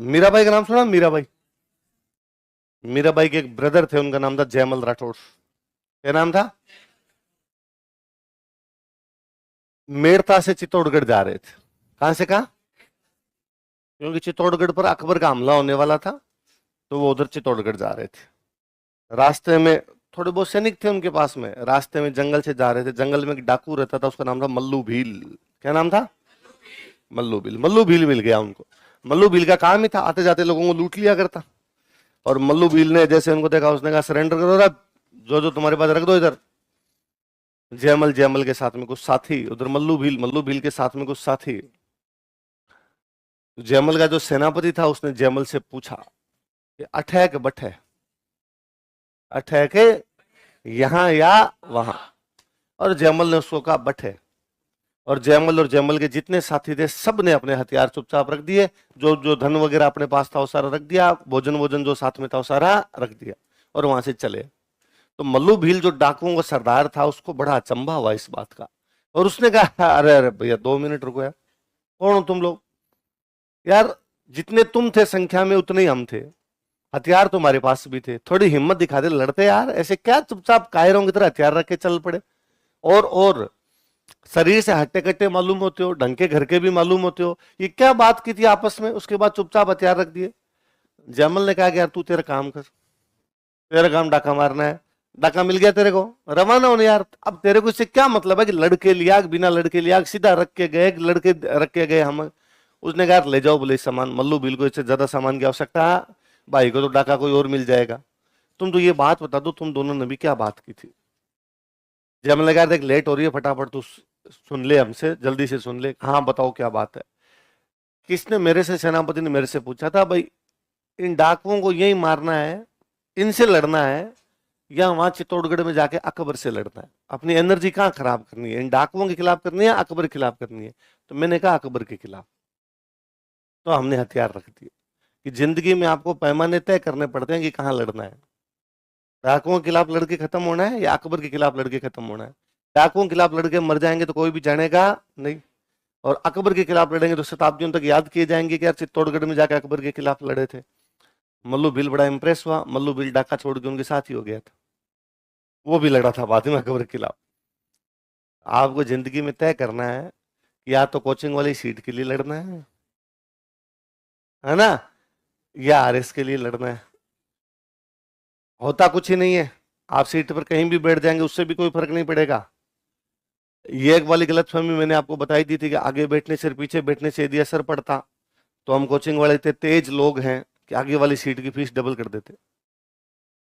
मीराबाई का नाम सुना? मीराबाई, मीराबाई के एक ब्रदर थे, उनका नाम था जयमल राठौड़। क्या नाम था? मेड़ता से चित्तौड़गढ़ जा रहे थे। कहां से कहा? क्योंकि चित्तौड़गढ़ पर अकबर का हमला होने वाला था, तो वो उधर चित्तौड़गढ़ जा रहे थे। रास्ते में थोड़े बहुत सैनिक थे उनके पास में, रास्ते में जंगल से जा रहे थे। जंगल में एक डाकू रहता था, उसका नाम था मल्लू भील। क्या नाम था? मल्लू भील। मल्लू भील मिल गया उनको। मल्लू भील का काम ही था आते जाते लोगों को लूट लिया करता। और मल्लू भील ने जैसे उनको देखा, उसने कहा सरेंडर करो रहा, जो जो तुम्हारे पास रख दो इधर। जयमल, जयमल के साथ में कुछ साथी, उधर मल्लू भील, मल्लू भील के साथ में कुछ साथी। जयमल का जो सेनापति था, उसने जयमल से पूछा कि अठै के बठै, अठै के यहां या वहां। और जयमल ने उसको कहा बठे। और जयमल के जितने साथी थे, सब ने अपने हथियार चुपचाप रख दिए। जो जो धन वगैरह अपने पास था वो सारा रख दिया, भोजन वोजन जो साथ में था वो सारा रख दिया, और वहां से चले। तो मल्लू भील जो डाकुओं का सरदार था, उसको बड़ा अचंभा हुआ इस बात का। और उसने कहा अरे अरे भैया 2 मिनट रुको यार, कौन हो तुम लोग? यार जितने तुम थे संख्या में, उतने ही हम थे, हथियार तुम्हारे पास भी थे, थोड़ी हिम्मत दिखा दे, लड़ते यार, ऐसे क्या चुपचाप कायरों की तरह हथियार रख के चल पड़े? और शरीर से हट्टे कट्टे मालूम होते हो, ढंग के घर के भी मालूम होते हो, ये क्या बात की थी आपस में? उसके बाद चुपचाप हथियार रख दिए। जयमल ने कहा कि यार तू तेरा काम कर, तेरा काम डाका मारना है, डाका मिल गया तेरे को, रवाना होने यार। अब तेरे को इससे क्या मतलब है कि लड़के लिया, बिना लड़के लिया, सीधा रख के गए, लड़के रख के गए हम। उसने कहा ले जाओ बोले सामान, मल्लू बिल को इससे ज्यादा सामान की आवश्यकता है, भाई को तो डाका कोई और मिल जाएगा। तुम तो ये बात बता दो, तुम दोनों ने भी क्या बात की थी? जयमल ने कहा देख लेट हो रही है, फटाफट तू सुन ले हमसे, जल्दी से सुन ले। हाँ बताओ क्या बात है? किसने मेरे से, सेनापति ने मेरे से पूछा था भाई, इन डाकुओं को यही मारना है, इनसे लड़ना है, या वहां चित्तौड़गढ़ में जाके अकबर से लड़ना है? अपनी एनर्जी कहाँ खराब करनी है, इन डाकुओं के खिलाफ करनी है, अकबर के खिलाफ करनी है? तो मैंने कहा अकबर के खिलाफ। तो हमने हथियार रख दिए कि जिंदगी में आपको पैमाने तय करने पड़ते हैं कि कहाँ लड़ना है। डाकुओं के खिलाफ लड़के खत्म होना है या अकबर के खिलाफ लड़के खत्म होना है? डाकुओं के खिलाफ लड़के मर जाएंगे तो कोई भी जानेगा नहीं, और अकबर के खिलाफ लड़ेंगे तो शताब्दियों तक याद किए जाएंगे कि यार चित्तौड़गढ़ में जाकर अकबर के खिलाफ लड़े थे। मल्लू बिल बड़ा इंप्रेस हुआ, मल्लू बिल डाका छोड़ के उनके साथ ही हो गया था, वो भी लड़ा था बाद में अकबर के खिलाफ। आपको जिंदगी में तय करना है कि या तो कोचिंग वाली सीट के लिए लड़ना है ना, या आरएस के लिए लड़ना है। होता कुछ ही नहीं है, आप सीट पर कहीं भी बैठ जाएंगे, उससे भी कोई फर्क नहीं पड़ेगा। ये एक वाली गलतफहमी मैंने आपको बताई दी थी कि आगे बैठने से पीछे बैठने से यदि असर पड़ता, तो हम कोचिंग वाले इतने तेज लोग हैं कि आगे वाली सीट की फीस डबल कर देते,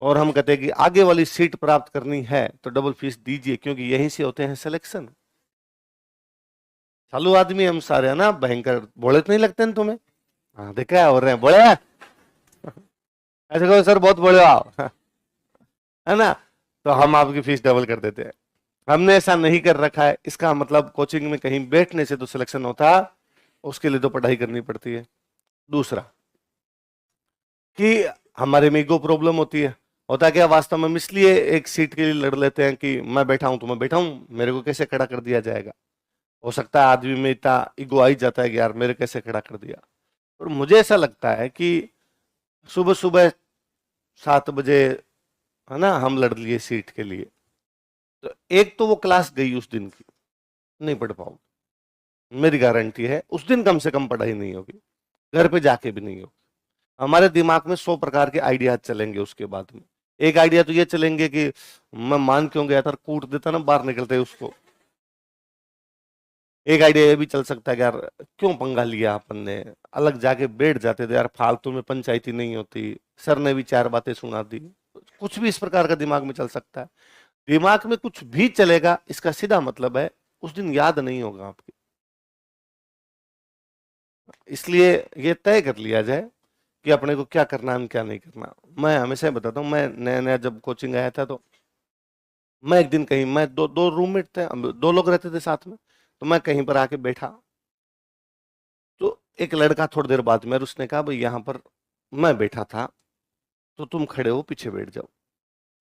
और हम कहते हैं कि आगे वाली सीट प्राप्त करनी है तो डबल फीस दीजिए, क्योंकि यहीं से होते हैं सिलेक्शन। चालू आदमी हम सारे, है ना, भयंकर बोले तो नहीं लगते हैं तुम्हें? हाँ देखा है, हो रहे हैं बोले, ऐसे कहो सर बहुत बोले हो आप, है ना, तो हम आपकी फीस डबल कर देते हैं। हमने ऐसा नहीं कर रखा है, इसका मतलब कोचिंग में कहीं बैठने से तो सिलेक्शन होता, उसके लिए तो पढ़ाई करनी पड़ती है। दूसरा कि हमारे में ईगो प्रॉब्लम होती है। होता क्या वास्तव में हम इसलिए एक सीट के लिए लड़ लेते हैं कि मैं बैठा हूं तो मैं बैठा हूं, मेरे को कैसे खड़ा कर दिया जाएगा। हो सकता है आदमी में इतना ईगो आ ही जाता है कि यार मेरे कैसे खड़ा कर दिया। और मुझे ऐसा लगता है कि सुबह सुबह 7 बजे, है ना, हम लड़ लिए सीट के लिए, तो एक तो वो क्लास गई उस दिन की, नहीं पढ़ पाओगे, मेरी गारंटी है उस दिन कम से कम पढ़ाई नहीं होगी, घर पे जाके भी नहीं होगी। हमारे दिमाग में 100 प्रकार के आइडिया चलेंगे उसके बाद में। एक आइडिया तो ये चलेंगे कि मैं मान क्यों गया था, कूट देता ना बाहर निकलते ही उसको। एक आइडिया ये भी चल सकता है कि यार क्यों पंगा लिया अपन ने, अलग जाके बैठ जाते थे यार, फालतू में पंचायती नहीं होती, सर ने भी 4 बातें सुना दी। कुछ भी इस प्रकार का दिमाग में चल सकता है। दिमाग में कुछ भी चलेगा, इसका सीधा मतलब है उस दिन याद नहीं होगा आपकी। इसलिए ये तय कर लिया जाए कि अपने को क्या करना है, क्या नहीं करना। मैं हमेशा ही बताता हूँ, मैं नया नया जब कोचिंग आया था, तो मैं एक दिन कहीं, मैं दो दो रूममेट थे, हम 2 लोग रहते थे साथ में, तो मैं कहीं पर आके बैठा, तो एक लड़का थोड़ी देर बाद में, उसने कहा भाई यहाँ पर मैं बैठा था, तो तुम खड़े हो पीछे बैठ जाओ।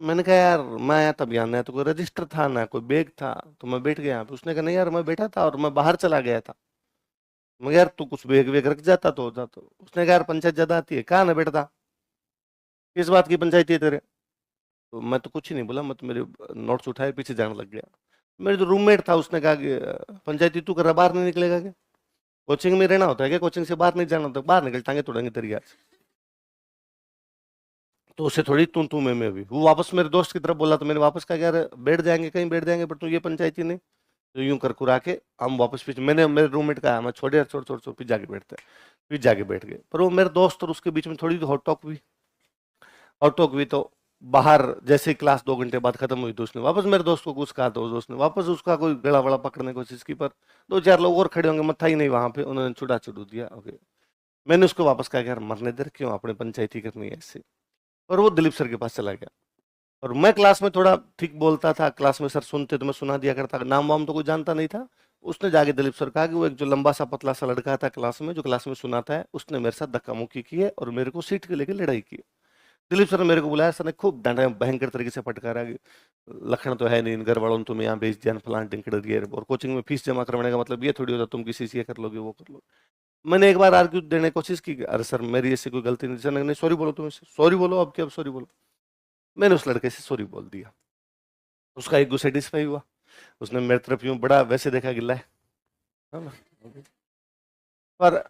मैंने कहा यार मैं आया तब, यहाँ ना तो कोई रजिस्टर था ना कोई बैग था, तो मैं बैठ गया यहाँ पे। उसने कहा नहीं यार मैं बैठा था और मैं बाहर चला गया था। मगर यार तू कुछ बेग वेग रख जाता तो होता। तो उसने कहा यार पंचायत ज्यादा आती है, कहाँ ना बैठता, किस बात की पंचायती है तेरे। तो मैं तो कुछ ही नहीं बोला, मैं तो मेरे नोट्स उठाए पीछे जाने लग गया। मेरे जो रूममेट था उसने कहा कि पंचायती तू कर रहा, बाहर नहीं निकलेगा क्या, कोचिंग में रहना होता है क्या, कोचिंग से बाहर नहीं जाना होता, बाहर निकल टांगे तोड़ेंगे तेरी आज। तो उसे थोड़ी तू मैं भी, वो वापस मेरे दोस्त की तरफ बोला, तो मैंने वापस कहा कि यार बैठ जाएंगे कहीं बैठ जाएंगे, पर तू ये पंचायती नहीं। तो यूं कर कुरा के हम वापस पीछे, मैंने मेरे रूममेट का मैं छोड़ यार छोड़ छोड़ छोड़, फिर जाके बैठते हैं। फिर जाके बैठ गए, पर वो मेरे दोस्त और उसके बीच में थोड़ी हॉट टॉक हुई। हॉट टॉक हुई तो बाहर जैसे ही क्लास 2 घंटे बाद खत्म हुई तो उसने वापस मेरे दोस्त को कुछ कहा, तो उस दोस्त ने वापस उसका कोई गला वड़ा पकड़ने की कोशिश की, पर दो चार लोग और खड़े होंगे, मत था ही नहीं वहां पे, उन्होंने छुड़ा छुड़ू दिया। ओके, मैंने उसको वापस कहा कि यार मरने दे, क्यों अपने पंचायती करनी है इससे। और वो दिलीप सर के पास चला गया। और मैं क्लास में थोड़ा ठीक बोलता था, क्लास में सर सुनते तो मैं सुना दिया करता, नाम वाम तो कोई जानता नहीं था। उसने जाके दिलीप सर कहा कि वो एक जो लंबा सा पतला सा लड़का था क्लास में, जो क्लास में सुनाता है, उसने मेरे साथ धक्का मुक्की की है और मेरे को सीट के लेके लड़ाई की है। दिलीप सर ने मेरे को बुलाया, सर ने खूब डांटा, भयंकर तरीके से फटकारा कि लखन तो है नहीं इन घर वालों ने तुम्हें यहाँ भेज दिया, फलान टिंकड़ दिए, और कोचिंग में फीस जमा करवाने का मतलब ये थोड़ी होता तुम किसी से ये कर लोगे वो कर लो। मैंने एक बार आर्ग्यू देने की कोशिश की, अरे सर मेरी ऐसी कोई गलती नहीं। सर ने नहीं, सॉरी बोलो, तुम सॉरी बोलो, अब क्या, अब सॉरी बोलो। मैंने उस लड़के से सॉरी बोल दिया, उसका ईगो सेटिस्फाई हुआ, उसने मेरी तरफ यूं बड़ा वैसे देखा, गिल्ला है ना। पर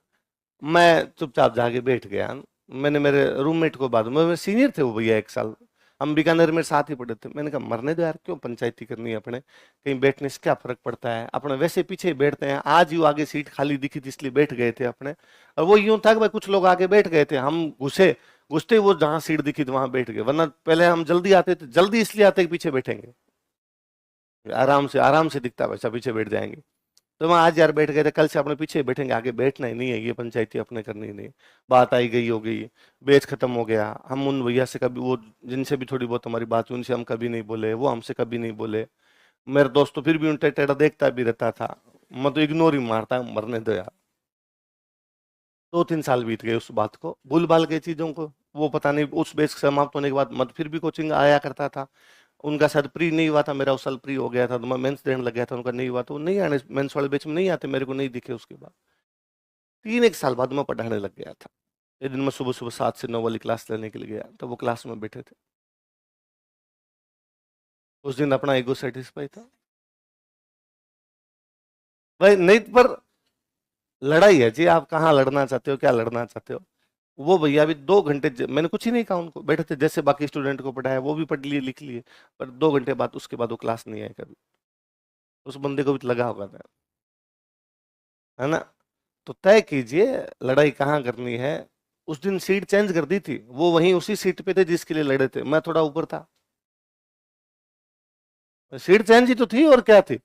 मैं चुपचाप जाके बैठ गया। मैंने मेरे रूममेट को, बाद में सीनियर थे वो भैया 1 साल, हम बीकानेर में साथ ही पढ़े थे, मैंने कहा मरने दो यार, क्यों पंचायती करनी है अपने, कहीं बैठने से क्या फर्क पड़ता है, अपने वैसे पीछे ही बैठते हैं, आज यूं आगे सीट खाली दिखी थी इसलिए बैठ गए थे अपने। और वो यूं था कि भाई कुछ लोग आगे बैठ गए थे, हम घुसे, घुसते ही वो जहां सीट दिखी थी वहां बैठ गए, वरना पहले हम जल्दी आते थे, जल्दी इसलिए आते कि पीछे बैठेंगे, आराम से दिखता वैसा पीछे बैठ जाएंगे। तो मैं आज यार बैठ गए थे, कल से अपने पीछे बैठेंगे, आगे बैठना ही नहीं है, ये पंचायती अपने करनी ही नहीं। बात आई गई हो गई, बेच खत्म हो गया। हम उन भैया से कभी, वो जिनसे भी थोड़ी बहुत हमारी बात हुई, उनसे हम कभी नहीं बोले, वो हमसे कभी नहीं बोले। मेरे दोस्त तो फिर भी उल्टा टेढ़ा देखता भी रहता था, मैं तो इग्नोर ही मारता, मरने दो यार। 2-3 साल बीत गए उस बात को, भूल भाल गई चीजों को। वो पता नहीं उस बेच समाप्त होने के बाद मत फिर भी कोचिंग आया करता था। उनका शायद प्री नहीं हुआ था, मेरा उस साल प्री हो गया था, तो मैं मेंस देने लग गया था, उनका नहीं हुआ, तो वो नहीं आने, मेंस वाले बैच में नहीं आते, मेरे को नहीं दिखे उसके बाद। 3 एक साल बाद मैं पढ़ाने लग गया था। एक दिन मैं सुबह सुबह 7 से 9 वाली क्लास लेने के लिए गया, तो वो क्लास में बैठे थे। उस दिन अपना ईगो सेटिस्फाई था भाई, नहीं पर लड़ाई है जी, आप कहाँ लड़ना चाहते हो, क्या लड़ना चाहते हो। वो भैया भी 2 घंटे, मैंने कुछ ही नहीं कहा उनको, बैठे थे जैसे बाकी स्टूडेंट को पढ़ाया, वो भी पढ़ लिए लिख लिए, पर 2 घंटे बाद उसके बाद वो क्लास नहीं आए कभी। उस बंदे को भी लगा होगा था, है ना। तो तय कीजिए लड़ाई कहाँ करनी है। उस दिन सीट चेंज कर दी थी, वो वहीं उसी सीट पे थे जिसके लिए लड़े थे, मैं थोड़ा ऊपर था, सीट चेंज ही तो थी और क्या थी,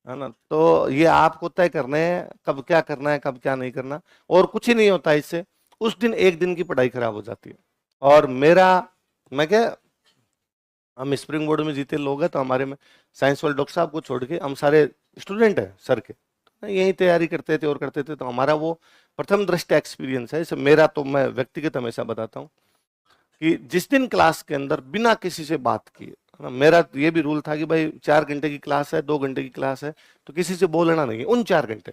है ना। तो ये आपको तय करना है कब क्या करना है, कब क्या नहीं करना, और कुछ ही नहीं होता इससे। उस दिन एक दिन की पढ़ाई खराब हो जाती है। और मेरा, मैं क्या, हम स्प्रिंग बोर्ड में जीते लोग हैं, तो हमारे में साइंस वाले डॉक्टर साहब को छोड़ के हम सारे स्टूडेंट हैं सर के, यही तैयारी करते थे और करते थे। तो हमारा वो प्रथम दृष्टया एक्सपीरियंस है, इसे मेरा तो मैं व्यक्तिगत हमेशा बताता हूँ कि जिस दिन क्लास के अंदर बिना किसी से बात किए, है ना, मेरा ये भी रूल था कि भाई 4 घंटे की क्लास है, 2 घंटे की क्लास है, तो किसी से बोलना नहीं है उन 4 घंटे।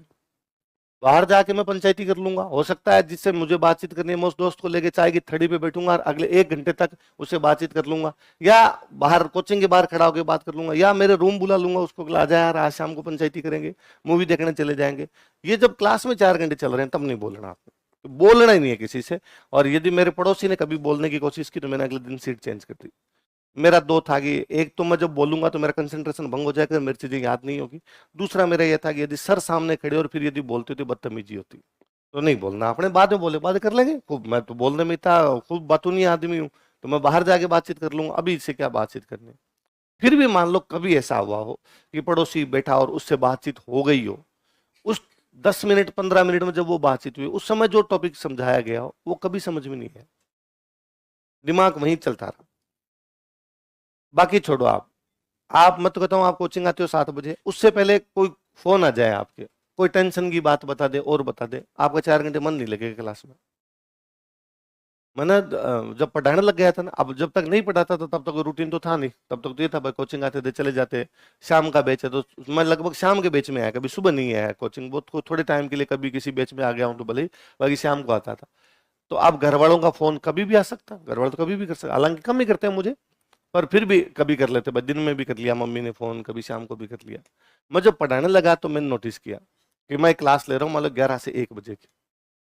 बाहर जाके मैं पंचायती कर लूंगा, हो सकता है जिससे मुझे बातचीत करनी है मैं उस दोस्त को लेके चाय की थड़ी पे बैठूंगा और अगले 1 घंटे तक उससे बातचीत कर लूंगा, या बाहर कोचिंग के बाहर खड़ा होकर बात कर लूंगा, या मेरे रूम बुला लूंगा उसको, आ जा यार आज शाम को पंचायती करेंगे, मूवी देखने चले जाएंगे। ये जब क्लास में 4 घंटे चल रहे हैं तब नहीं बोलना आपको, तो बोलना ही नहीं है किसी से। और यदि मेरे पड़ोसी ने कभी बोलने की कोशिश की तो मैंने अगले दिन सीट चेंज कर दी। मेरा दो था कि एक तो मैं जब बोलूंगा तो मेरा कंसंट्रेशन भंग हो जाएगा, मेरी चीजें याद नहीं होगी। दूसरा मेरा यह था कि यदि सर सामने खड़े और फिर यदि बोलते तो बदतमीजी होती, तो नहीं बोलना, अपने बाद में बोले, बात कर लेंगे खूब, मैं तो बोलने में था खूब बातूनी आदमी हूँ, तो मैं बाहर जाके बातचीत कर लूंगा, अभी इससे क्या बातचीत करनी। फिर भी मान लो कभी ऐसा हुआ हो कि पड़ोसी बैठा और उससे बातचीत हो गई हो, उस 10 मिनट 15 मिनट में जब वो बातचीत हुई, उस समय जो टॉपिक समझाया गया हो वो कभी समझ में नहीं है, दिमाग वहीं चलता रहा। बाकी छोड़ो, आप मत, कहता हूँ आप कोचिंग आते हो 7 बजे, उससे पहले कोई फोन आ जाए आपके, कोई टेंशन की बात बता दे और बता दे, आपका 4 घंटे मन नहीं लगेगा क्लास में। मैंने जब पढ़ाने लग गया था ना, अब जब तक नहीं पढ़ाता था तब तक रूटीन तो था नहीं, तब तक तो ये था भाई कोचिंग आते थे चले जाते, शाम का बैच है तो मैं लगभग शाम के बैच में आया, कभी सुबह नहीं आया कोचिंग, बहुत थोड़े टाइम के लिए कभी किसी बैच में आ गया हूँ तो भले ही, बाकी शाम को आता था। तो अब घर वालों का फोन कभी भी आ सकता, घर वाले तो कभी भी कर सकते, हालांकि कम ही करते हैं मुझे, पर फिर भी कभी कर लेते, दिन में भी कर लिया मम्मी ने फोन, कभी शाम को भी कर लिया। मैं जब पढ़ाने लगा तो मैंने नोटिस किया कि मैं क्लास ले रहा हूँ मान लो 11 से 1 बजे की,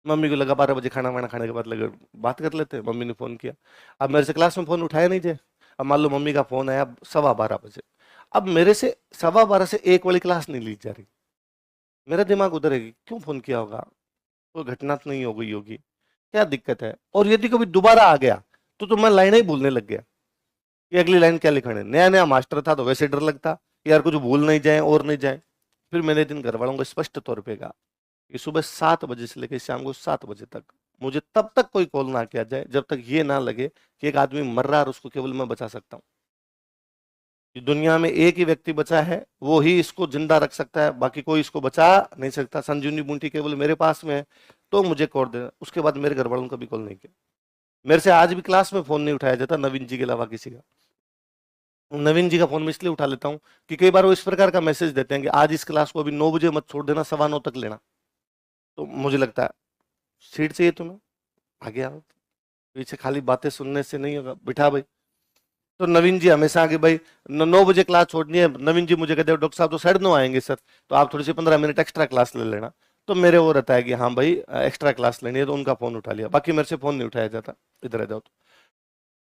मम्मी को लगा 12 बजे खाना वाना खाने के बाद लगे बात कर लेते, मम्मी ने फोन किया, अब मेरे से क्लास में फोन उठाया नहीं जाए, अब मान लो मम्मी का फोन आया 12:15 बजे, अब मेरे से 12:15 से 1 वाली क्लास नहीं ली जा रही, मेरा दिमाग उधर है कि क्यों फोन किया होगा, कोई घटना तो नहीं हो गई होगी, क्या दिक्कत है, और यदि कभी दोबारा आ गया तो मैं लाइन ही भूलने लग गया कि अगली लाइन क्या लिखना है, नया नया मास्टर था तो वैसे डर लगता कि यार कुछ भूल नहीं जाए और नहीं जाए। फिर मैंने एक दिन घर वालों को स्पष्ट तौर पे कहा कि सुबह 7 बजे से लेकर शाम को 7 बजे तक मुझे तब तक कोई कॉल ना किया जाए जब तक ये ना लगे कि एक आदमी मर रहा है और उसको केवल मैं बचा सकता हूँ, कि दुनिया में एक ही व्यक्ति बचा है, वो ही इसको जिंदा रख सकता है, बाकी कोई इसको बचा नहीं सकता, संजीवनी बूटी केवल मेरे पास में है, तो मुझे कॉल देना। उसके बाद मेरे घर वालों ने कभी कॉल नहीं किया, मेरे से आज भी क्लास में फोन नहीं उठाया जाता नवीन जी के अलावा किसी का। नवीन जी का फोन मैं इसलिए उठा लेता हूँ कि कई बार वो इस प्रकार का मैसेज देते हैं कि आज इस क्लास को अभी 9 बजे मत छोड़ देना, 9:15 तक लेना, तो मुझे लगता है सीट चाहिए तुम्हें, आगे आओ, पीछे खाली बातें सुनने से नहीं होगा, बिठा भाई। तो नवीन जी हमेशा आगे भाई 9 बजे क्लास छोड़नी है, नवीन जी मुझे कहते हैं डॉक्टर साहब तो 9:30 आएंगे सर, तो आप थोड़ी सी 15 मिनट एक्स्ट्रा क्लास ले लेना, तो मेरे वो रहता है कि हाँ भाई एक्स्ट्रा क्लास लेनी है, तो उनका फोन उठा लिया, बाकी मेरे से फोन नहीं उठाया जाता, इधर आ जाओ तो।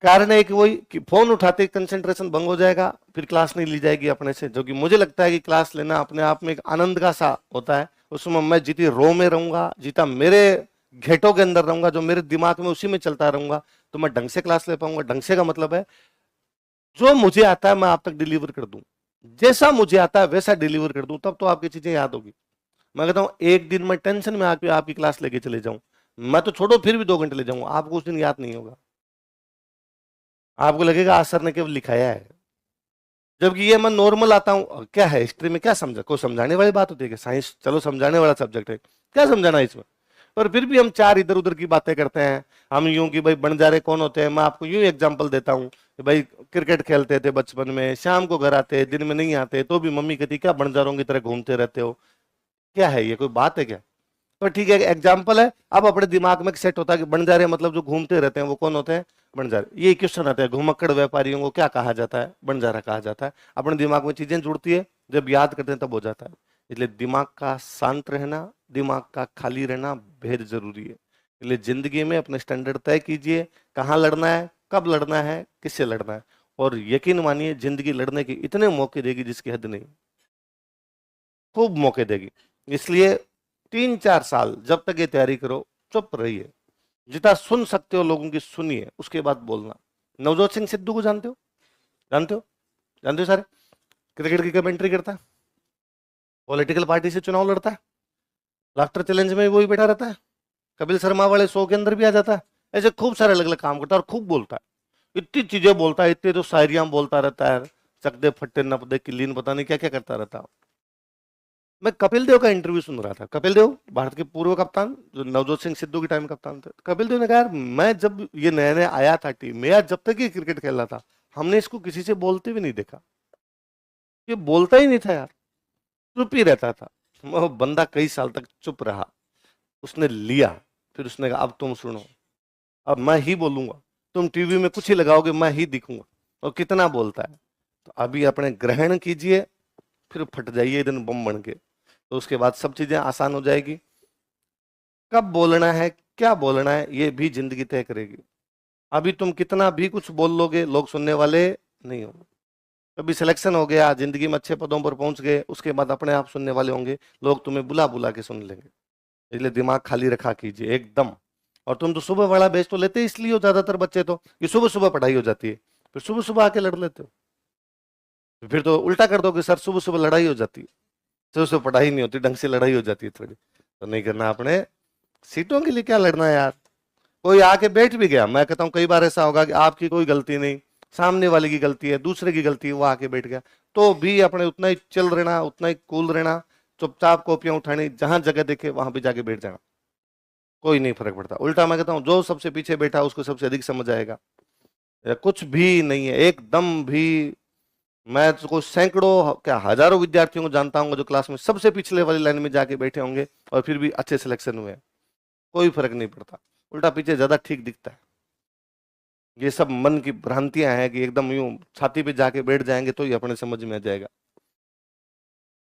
कारण है कि वही कि फोन उठाते कंसंट्रेशन भंग हो जाएगा, फिर क्लास नहीं ली जाएगी अपने से, जो कि मुझे लगता है कि क्लास लेना अपने आप में एक आनंद का सा होता है, उसमें मैं जीती रो में रहूंगा, जीता मेरे घेटों के अंदर रहूंगा, जो मेरे दिमाग में उसी में चलता रहूंगा, तो मैं ढंग से क्लास ले पाऊंगा। ढंग से का मतलब है जो मुझे आता है मैं आप तक डिलीवर कर दूं, जैसा मुझे आता है वैसा डिलीवर कर दूं, तब तो आपकी चीजें याद होगी। मैं कहता हूं एक दिन में टेंशन में आके आपकी क्लास लेके चले जाऊं, मैं तो छोड़ो फिर भी 2 घंटे ले जाऊंगा, आपको उस दिन याद नहीं होगा, आपको लगेगा आज सर ने केवल लिखाया है, जबकि ये मैं नॉर्मल आता हूँ, क्या है हिस्ट्री में क्या समझा, कोई समझाने वाली बात होती है कि साइंस चलो समझाने वाला सब्जेक्ट है, क्या समझाना है इसमें, पर फिर भी हम चार इधर उधर की बातें करते हैं। हम यूं कि भाई बंजारे कौन होते हैं, मैं आपको यूं एग्जांपल देता हूँ कि भाई क्रिकेट खेलते थे बचपन में, शाम को घर आते दिन में नहीं आते, तो भी मम्मी कहती क्या बंजारों की तरह घूमते रहते हो, क्या है ये कोई बात है क्या, तो ठीक है एग्जाम्पल है। अब अपने दिमाग में सेट होता है कि बंजारे मतलब जो घूमते रहते हैं वो कौन होते हैं, बंजारे। ये क्वेश्चन आता है घुमक्कड़ व्यापारियों को क्या कहा जाता है, बंजारा कहा जाता है। अपने दिमाग में चीजें जुड़ती है, जब याद करते हैं तब हो जाता है। इसलिए दिमाग का शांत रहना, दिमाग का खाली रहना बेहद जरूरी है। इसलिए जिंदगी में अपने स्टैंडर्ड तय कीजिए, कहाँ लड़ना है, कब लड़ना है, किससे लड़ना है, और यकीन मानिए जिंदगी लड़ने के इतने मौके देगी जिसकी हद नहीं, खूब मौके देगी। इसलिए 3-4 साल जब तक ये तैयारी करो चुप रहिए, जितना सुन सकते हो लोगों की सुनिए, उसके बाद बोलना। नवजोत सिंह सिद्धू को जानते हो, जानते हो, जानते हो सारे, क्रिकेट की कमेंट्री करता है, पॉलिटिकल पार्टी से चुनाव लड़ता है, लाफ्टर चैलेंज में भी वही बैठा रहता है, कपिल शर्मा वाले शो के अंदर भी आ जाता है, ऐसे खूब सारे अलग अलग काम करता है और खूब बोलता है, इतनी चीजें बोलता है, इतनी तो शायरियां बोलता रहता है, चकदे फट्टे नपदे किलीन पता नहीं क्या क्या करता रहता है। मैं कपिल देव का इंटरव्यू सुन रहा था, कपिल देव भारत के पूर्व कप्तान जो नवजोत सिंह सिद्धू के टाइम कप्तान थे। कपिल देव ने कहा यार मैं जब ये नया नया आया था टीम में, या जब तक ये क्रिकेट खेल रहा था, हमने इसको किसी से बोलते भी नहीं देखा, ये बोलता ही नहीं था यार, चुप ही रहता था। वो बंदा कई साल तक चुप रहा, उसने लिया, फिर उसने कहा अब तुम सुनो, अब मैं ही बोलूंगा, तुम टीवी में कुछ ही लगाओगे मैं ही दिखूंगा, और कितना बोलता है। तो अभी अपने ग्रहण कीजिए, फिर फट जाइए दिन बम बन के, तो उसके बाद सब चीजें आसान हो जाएगी। कब बोलना है, क्या बोलना है, ये भी जिंदगी तय करेगी। अभी तुम कितना भी कुछ बोल लोगे, लोग सुनने वाले नहीं होंगे। कभी सिलेक्शन हो गया, जिंदगी में अच्छे पदों पर पहुंच गए, उसके बाद अपने आप सुनने वाले होंगे, लोग तुम्हें बुला बुला के सुन लेंगे। इसलिए दिमाग खाली रखा कीजिए एकदम। और तुम तो सुबह वाला बैच तो लेते इसलिए हो ज्यादातर बच्चे, तो ये सुबह सुबह पढ़ाई हो जाती है, फिर सुबह सुबह आके लड़ लेते हो, फिर तो उल्टा कर दोगे सर सुबह सुबह लड़ाई हो जाती है, सुबह सुबह पढ़ाई नहीं होती, ढंग से लड़ाई हो जाती है थोड़ी, तो नहीं करना। अपने सीटों के लिए क्या लड़ना है यार, कोई आके बैठ भी गया, मैं कहता हूँ कई बार ऐसा होगा कि आपकी कोई गलती नहीं, सामने वाले की गलती है, दूसरे की गलती है, वो आके बैठ गया, तो भी अपने उतना ही चिल रहना, उतना ही कूल रहना, चुपचाप कॉपियां उठानी, जहां जगह देखे वहां पे जाके बैठ जाना, कोई नहीं फर्क पड़ता। उल्टा मैं कहता हूँ जो सबसे पीछे बैठा उसको सबसे अधिक समझ आएगा। कुछ भी नहीं है एकदम भी। मैं तो सैकड़ों क्या हजारों विद्यार्थियों को जानता हूँ जो क्लास में सबसे पिछले वाली लाइन में जाके बैठे होंगे और फिर भी अच्छे सिलेक्शन हुए। कोई फर्क नहीं पड़ता, उल्टा पीछे ज्यादा ठीक दिखता है। ये सब मन की भ्रांतियां हैं कि एकदम यूं छाती पे जाके बैठ जाएंगे तो ही अपने समझ में आ जाएगा।